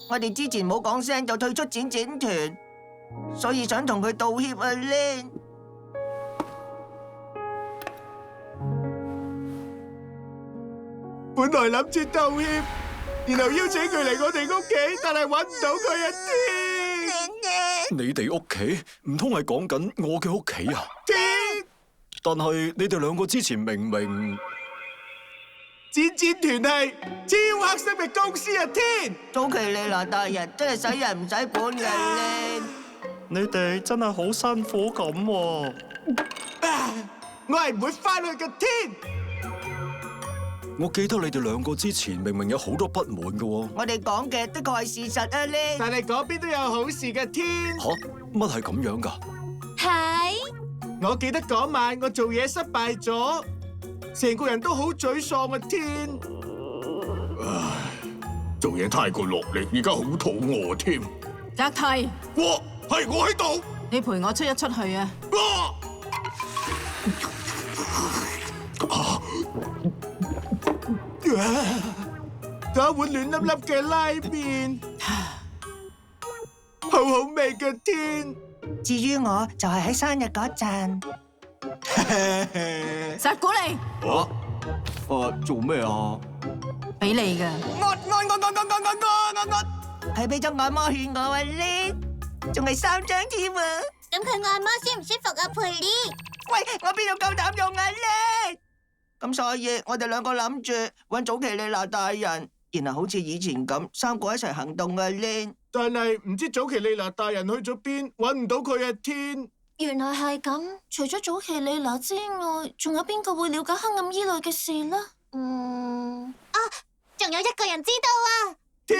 我哋之前冇講聲就退出剪剪團，所以想同佢道歉啊，Lin。本來諗住道歉，然後邀請佢嚟我哋屋企，但係搵唔到佢啊！天，你哋屋企唔通係講緊我嘅屋企啊？天，但係你哋兩個之前明明剪剪團係超黑心嘅公司啊！天，早期利娜大人真係使人唔使本嘅，Lin。你哋真係好辛苦咁喎。我係唔會翻去嘅。天，我記得你哋兩個之前明明有好多不滿嘅喎。我哋講嘅的確係事實啊，Lin。但係嗰邊都有好事嘅。天，吓？乜係咁樣㗎？係我記得嗰晚我做嘢失敗咗，成個人都好沮喪啊！天，做嘢太過落力，而家好肚餓添。澤提，哇，係我喺度。你陪我出一出去啊！嗰碗暖粒粒嘅拉麵，好好味嘅。天，至於我就係喺生日嗰陣，實估你，做咩啊？俾你㗎。佢俾咗按摩券我啊，Lin，仲係3張添啊！咁佢按摩舒唔舒服啊，佩妮？喂，我邊度夠膽用啊，Lin？咁所以我哋兩個諗住搵早期利娜大人，然後好似以前咁3個一齊行動啊，Lin。但係唔知早期利娜大人去咗邊，搵唔到佢啊！天，原來係咁，除咗早期莉娜之外，仲有邊個會了解黑暗依類嘅事呢？仲有一個人知道啊！天。